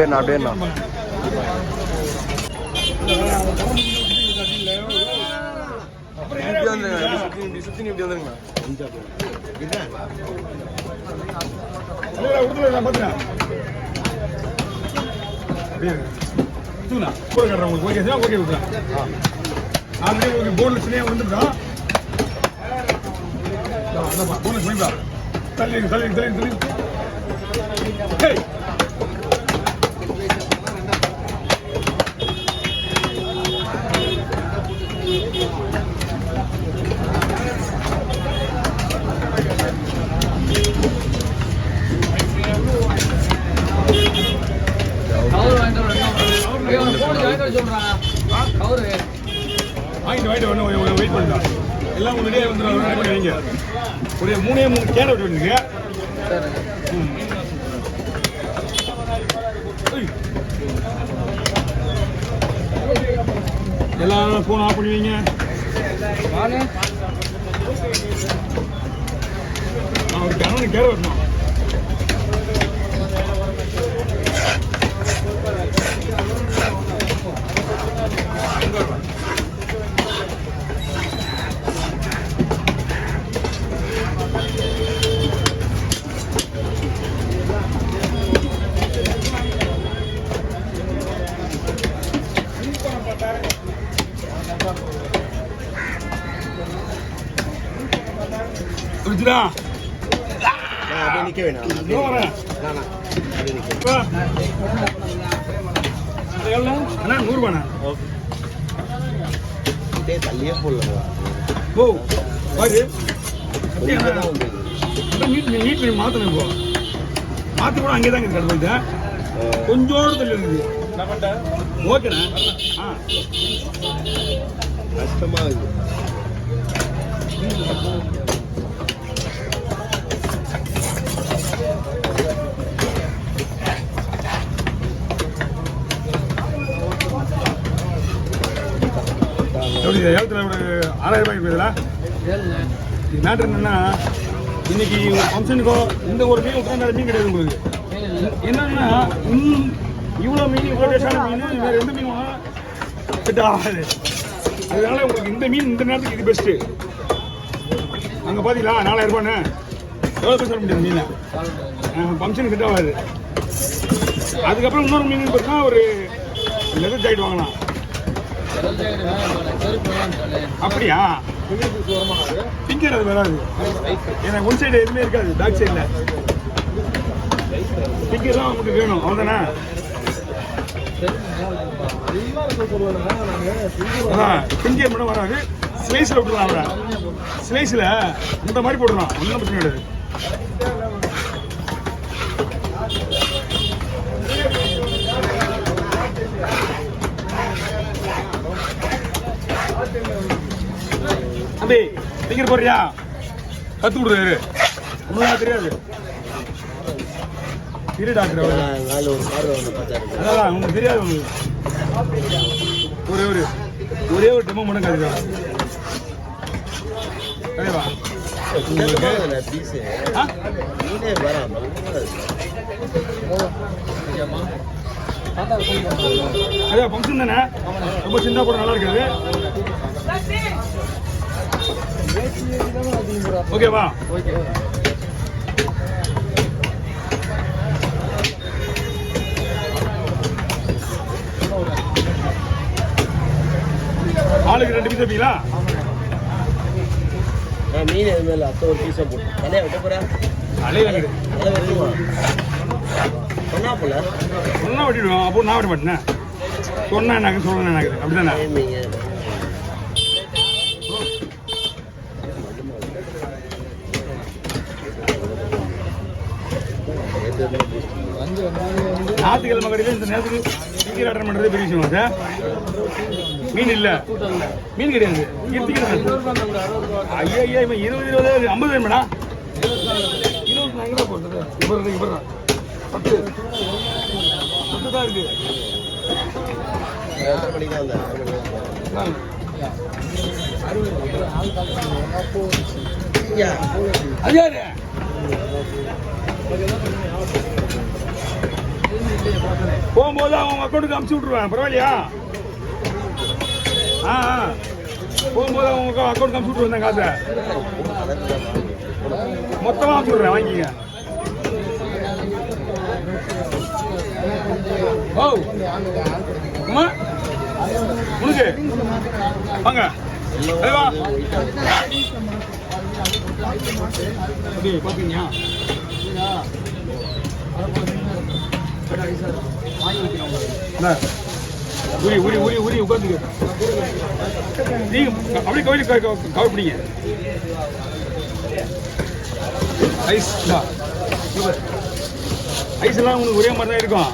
அப்படியேண்ணா இப்படி வந்துருங்க, சுற்றி இப்படி வந்துருங்கண்ணா. வெயிட் பண்ணுறா எல்லாம் முன்னாடியே வந்து வைங்க. ஒரு 3 கேரை விட்டு வந்துருக்கு. எல்லாம் ஃபோன் ஆஃப் பண்ணி வைங்க. ஒரு கணவன் கேரை வரணும். புரிஞ்சுதா? அப்படியே நிற்க வேணாம். அண்ணா 100 ரூபாண்ணா. தள்ளியே போடலாம். ஓ பாரு நீட் மாற்றணும். இப்போ மாற்றி கூட அங்கே தான் இருக்குது. போயிட்டேன் கொஞ்சோடு தள்ளி இருக்குது. ஓகேண்ணா. கஷ்டமாக இருக்குது. எப்படி ஏலத்தில் ஒரு 6000 ரூபாய்க்கு போயிடுதா? மேட்ரு என்னன்னா, இன்னைக்கு ஒரு ஃபங்க்ஷனுக்கோ இந்த ஒரு மீன் உட்காந்து மீன் கிடையாது உங்களுக்கு. என்னன்னா இவ்வளோ மீன் இவ்வளோ டேஸ்டான மீன் வேறு எந்த மீன் செட் ஆகாது. அதனால உங்களுக்கு இந்த மீன் இந்த நேரத்துக்கு இது பெஸ்ட்டு. அங்கே பார்த்தீங்களா 4000 ரூபான்னு எவ்வளோ பேச முடியாது மீனை. ஃபங்க்ஷனுக்கு செட் ஆகாது. அதுக்கப்புறம் இன்னொரு மீன் பார்த்தீங்கன்னா ஒரு லெதர் ஜாக்கெட் வாங்கலாம். அப்படியா? பிங்கர் அது வராது. ஏன்னா ஒன் சைடு எதுவுமே இருக்காது. பேக் சைடில் பிங்கர் தான் உங்களுக்கு வேணும். அவ்வளோதானே? பிங்கர் மட்டும் வராது. ஸ்லைஸில் விட்டுலாம். அவரை ஸ்லைஸில் இந்த மாதிரி போட்டுடலாம். ஒன்றும் பிரச்சனை கிடையாது. தம்பி டிக்கெட் போடுறியா? கற்று விடுறாரு. ஒன்றும் தெரியாது. திரு டாக்டர் அதான் உங்களுக்கு தெரியாது. உங்களுக்கு ஒரே ஒரு டெமோ மட்டும் கதைவா. அதான் ஃபங்க்ஷன் தானே. ரொம்ப சின்ன கூட நல்லா இருக்காது. ஓகேவா? ஓகே. ஆளுக்கு 2 பீஸ் வைப்பீங்களா? மீன் எதுவுமே இல்லை. அத்தை ஒரு பீஸை போட்டு தலையை விட்ட போகிறேன். அலையில அதை வெட்டுவோம். சொன்னா போல சொன்னா வெட்டிடுவோம். அப்போ நான் விட மாட்டேன். சொன்னா எனக்கு சொல்லணும் எனக்கு. அப்படிதானே? ஞாயிற்றுக்கிழமை கடையில் இந்த நேரத்துக்கு டிக்கெட் ஆர்டர் பண்ணுறது பெரிய விஷயம் சார். மீன் இல்லை, மீன் கிடையாது. ஐயா ஐயா இவன் 20 50 வேணுமாடா? 20 நான் எங்கே போடுறது? இப்போ 10 தான் இருக்கு. அது யாரு? போகும்போது அவங்க அக்கௌண்ட்டுக்கு அமுச்சு விட்ருவேன், பரவாயில்லையா? ஆ போகும்போது அவங்க அக்கௌண்ட்டுக்கு அமுச்சு விட்ருவேன் காசை, மொத்தமாக அமுச்சு விட்றேன், வாங்கிங்க. ஓ அம்மா உனக்கு வாங்க வா பார்ப்பீங்க. ஊரி ஊரி ஊரி ஊரி உட்காந்துங்க, நீங்க அப்படியே கோயிலுக்கு கவர் பிடிங்க. ஐஸ் ஐஸ் எல்லாம் உங்களுக்கு ஒரே மாதிரி தான் இருக்கும்.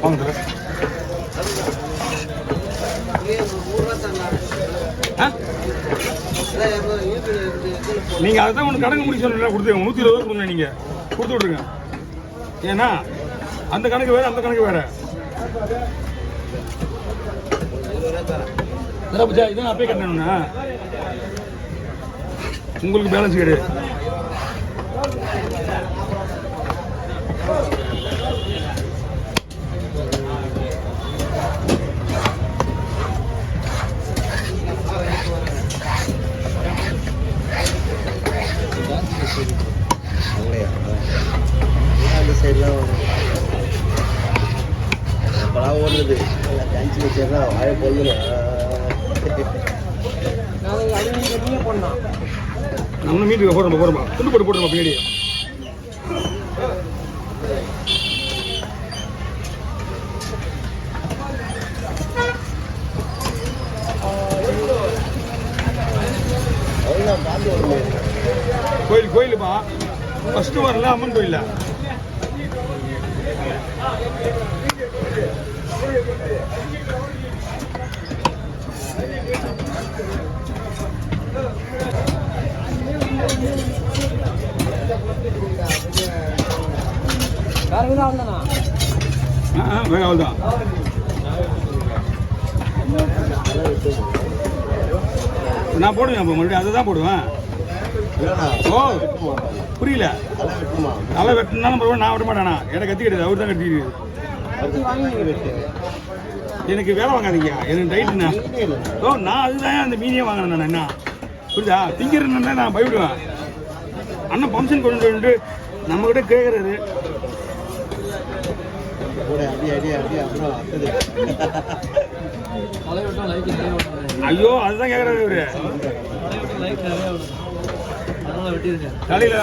வாங்க நீங்க அதுதான் ஒன்று கணக்கு முடிக்க சொன்னா கொடுத்துருங்க, 120 ரூபா கொடுங்க, நீங்க கொடுத்து விட்ருங்க. ஏன்னா அந்த கணக்கு வேற, அந்த கணக்கு வேற. இதான் அப்பயே கட்டணும்னா உங்களுக்கு பேலன்ஸ் கிடையாது. அந்த சைட்லாம் அப்பெல்லாம் ஓடுறது கஞ்சி வச்சா வாழை பொழுது நம்ம மீட்டுக்கு போடுறோமா துண்டு போட்டு போட்டுருமா பின்னாடி. கோயில் கோயிலுப்பா ஃபர்ஸ்ட் வரல அம்மன் கோயில. வேகாவதுதான் நான் போடுவேன், அப்போ மறுபடியும் அதை தான் போடுவேன். ஓ புரியல, நல்லா வெட்டினாலும் பரவாயில்ல, நான் விட மாட்டேனா, எனக்கு கத்தி கிடையாது, அவர் தான் கட்டிடுது. எனக்கு வேலை வாங்காதீங்க, எனக்கு டைட்டுண்ணா. ஓ நான் அதுதான் அந்த மீனே வாங்கினேன் நான். என்ன புரியுதா, திங்கிறேன்னா நான் பயப்படுவேன். அண்ணன் ஃபங்க்ஷன் கொண்டு வந்து நம்மகிட்ட கேட்குறாரு. ஐயோ அதுதான் கேட்குறாரு இவரு தலையில.